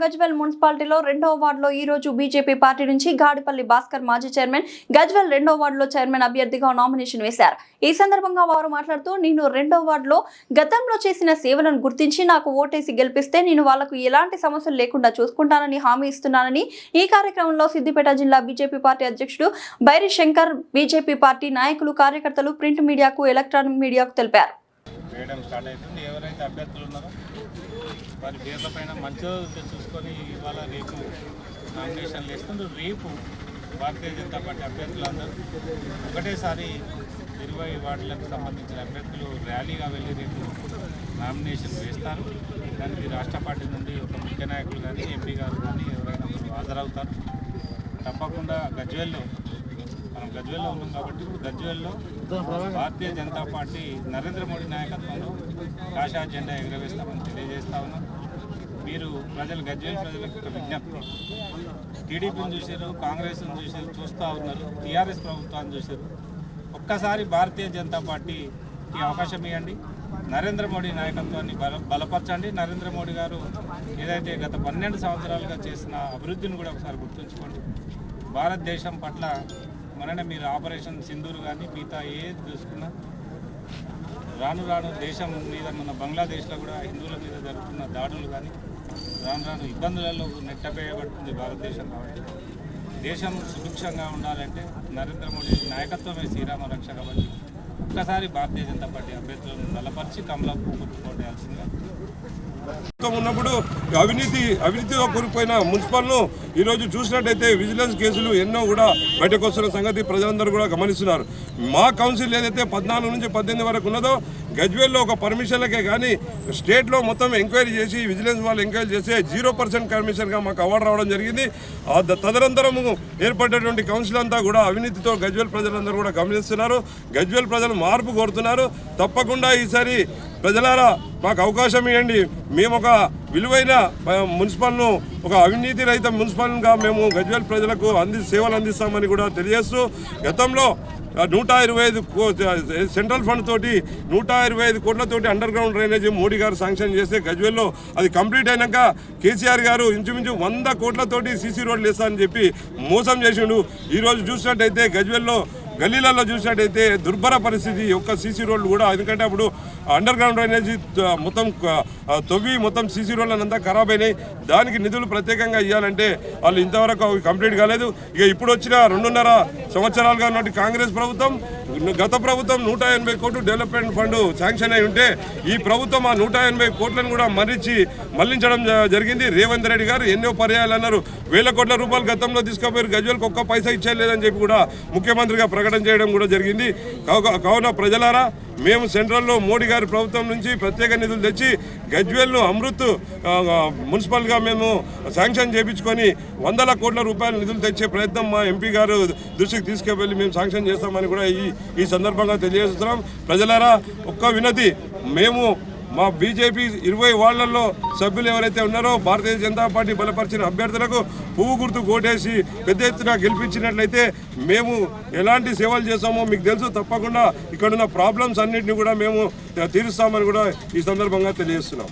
గజ్వేల్ మున్సిపాలిటీలో 2వ వార్డులో ఈ రోజు బీజేపీ పార్టీ నుంచి గాడిపల్లి భాస్కర్ మాజీ చైర్మన్ గజ్వేల్ 2వ వార్డులో చైర్మన్ అభ్యర్థిగా నామినేషన్ వేశారు. ఈ సందర్భంగా వారు మాట్లాడుతూ నేను 2వ వార్డులో గతంలో చేసిన సేవలను గుర్తించి నాకు ఓటేసి గెలిపిస్తే నేను వాళ్లకు ఎలాంటి సమస్యలు లేకుండా చూసుకుంటానని హామీ ఇస్తున్నానని ఈ కార్యక్రమంలో సిద్దిపేట జిల్లా బీజేపీ పార్టీ అధ్యక్షుడు బైరి శంకర్, బీజేపీ పార్టీ నాయకులు, కార్యకర్తలు, ప్రింట్ మీడియాకు, ఎలక్ట్రానిక్ మీడియాకు తెలిపారు. ఎవరైతే అభ్యర్థులు ఉన్నారో వారి పేర్ల పైన మంచిగా చూసుకొని ఇవాళ రేపు నామినేషన్లు వేస్తుండ్రు. రేపు భారతీయ జనతా పార్టీ అభ్యర్థులందరూ ఒకటేసారి 20 వార్డులకు సంబంధించిన అభ్యర్థులు ర్యాలీగా వెళ్ళి రేపు నామినేషన్ వేస్తారు. దానికి రాష్ట్ర పార్టీ నుండి ఒక ముఖ్య నాయకులు కానీ, ఎంపీ గారు కానీ ఎవరైనా హాజరవుతారు. తప్పకుండా గజ్వేల్లో మనం గజ్వేల్లో ఉన్నాం కాబట్టి ఇప్పుడు గజ్వేల్లో భారతీయ జనతా పార్టీ నరేంద్ర మోడీ నాయకత్వంలో కాషాయ జెండా ఎగురవేస్తామని తెలియజేస్తా ఉన్నాం. మీరు గజ్వేల్ ప్రజలకు ఒక విజ్ఞప్తి, టీడీపీని చూశారు, కాంగ్రెస్ను చూస్తూ ఉన్నారు, టీఆర్ఎస్ ప్రభుత్వాన్ని చూశారు. ఒక్కసారి భారతీయ జనతా పార్టీకి అవకాశం ఇవ్వండి, నరేంద్ర మోడీ నాయకత్వాన్ని బలపరచండి. నరేంద్ర మోడీ గారు ఏదైతే గత 12 సంవత్సరాలుగా చేసిన అభివృద్ధిని కూడా ఒకసారి గుర్తుంచుకోండి. భారతదేశం పట్ల మననే మీరు ఆపరేషన్ సింధూర్ కానీ మిగతా ఏది చూసుకున్నా రాను రాను దేశం మీద మన బంగ్లాదేశ్లో కూడా హిందువుల మీద జరుగుతున్న దాడులు కానీ రాను ఇబ్బందులలో నెట్టబేయబడుతుంది భారతదేశం. కాబట్టి దేశం సుభిక్షంగా ఉండాలంటే నరేంద్ర మోడీ నాయకత్వమే శ్రీరామ రక్ష. కాబట్టి ఒక్కసారి భారతీయ జనతా పార్టీ అభ్యర్థులను బలపరిచి కమలాపు గుర్తుకోటేయాల్సిందిగా ఉన్నప్పుడు అవినీతితో కూరుకుపోయిన మున్సిపల్ను ఈరోజు చూసినట్టయితే విజిలెన్స్ కేసులు ఎన్నో కూడా బయటకు వస్తున్న సంగతి ప్రజలందరూ కూడా గమనిస్తున్నారు. మా కౌన్సిల్ ఏదైతే 14 నుంచి 18 వరకు ఉన్నదో గజ్వేల్లో ఒక పర్మిషన్లకే కానీ స్టేట్లో మొత్తం ఎంక్వైరీ చేసి విజిలెన్స్ వాళ్ళు ఎంక్వైరీ చేసి 0% కమిషన్గా మాకు అవార్డు రావడం జరిగింది. తదనంతరము ఏర్పడేటువంటి కౌన్సిల్ అంతా కూడా అవినీతితో గజ్వేల్ ప్రజలందరూ కూడా గమనిస్తున్నారు. గజ్వేల్ ప్రజలు మార్పు కోరుతున్నారు. తప్పకుండా ఈసారి ప్రజలారా మాకు అవకాశం ఇవ్వండి. మేము ఒక విలువైన మున్సిపల్ను, ఒక అవినీతి రహిత మున్సిపల్గా మేము గజ్వేల్ ప్రజలకు సేవలు అందిస్తామని కూడా తెలియజేస్తూ, గతంలో 125 సెంట్రల్ ఫండ్ తోటి 125 కోట్లతోటి అండర్ గ్రౌండ్ డ్రైనేజీ మోడీ గారు శాంక్షన్ చేస్తే గజ్వేల్లో అది కంప్లీట్ అయినాక కేసీఆర్ గారు ఇంచుమించు 100 కోట్లతోటి సీసీ రోడ్లు వేస్తారని చెప్పి మోసం చేసిండు. ఈరోజు చూసినట్టయితే గజ్వేల్లో గల్లీలలో చూసినట్టయితే దుర్భర పరిస్థితి. ఒక్క సీసీ రోడ్లు కూడా, ఎందుకంటే అప్పుడు అండర్ గ్రౌండ్ డ్రైనేజీ మొత్తం తవ్వి మొత్తం సీసీ రోడ్లనంతా ఖరాబ్ అయినాయి. దానికి నిధులు ప్రత్యేకంగా ఇవ్వాలంటే వాళ్ళు ఇంతవరకు అవి కంప్లీట్ కాలేదు. ఇక ఇప్పుడు వచ్చిన 2.5 సంవత్సరాలుగా ఉన్నట్టు కాంగ్రెస్ ప్రభుత్వం, గత ప్రభుత్వం 180 కోట్లు డెవలప్మెంట్ ఫండ్ శాంక్షన్ అయి ఉంటే ఈ ప్రభుత్వం ఆ 180 కోట్లను కూడా మళ్లించడం జరిగింది. రేవంత్ రెడ్డి గారు ఎన్నో పర్యాయాలు అన్నారు, 1000 కోట్ల రూపాయలు గతంలో తీసుకుపోయారు, గజ్వేల్కి ఒక్క పైసా ఇచ్చేయలేదని చెప్పి కూడా ముఖ్యమంత్రిగా ప్రకటన చేయడం కూడా జరిగింది. కావున ప్రజలారా, మేము సెంట్రల్లో మోడీ గారి ప్రభుత్వం నుంచి ప్రత్యేక నిధులు తెచ్చి గజ్వేల్ను అమృత్ మున్సిపల్గా మేము శాంక్షన్ చేయించుకొని 100 కోట్ల రూపాయల నిధులు తెచ్చే ప్రయత్నం మా ఎంపీ గారు దృష్టికి తీసుకువెళ్ళి మేము శాంక్షన్ చేస్తామని కూడా ఈ సందర్భంగా తెలియజేస్తున్నాం. ప్రజలారా, ఒక్క వినతి, మేము మా బీజేపీ 20 వార్డులలో సభ్యులు ఎవరైతే ఉన్నారో భారతీయ జనతా పార్టీ బలపరిచిన అభ్యర్థులకు పువ్వు గుర్తు ఓటేసి పెద్ద ఎత్తున గెలిపించినట్లయితే మేము ఎలాంటి సేవలు చేస్తామో మీకు తెలుసు. తప్పకుండా ఇక్కడున్న ప్రాబ్లమ్స్ అన్నింటినీ కూడా మేము తీరుస్తామని కూడా ఈ సందర్భంగా తెలియజేస్తున్నాం.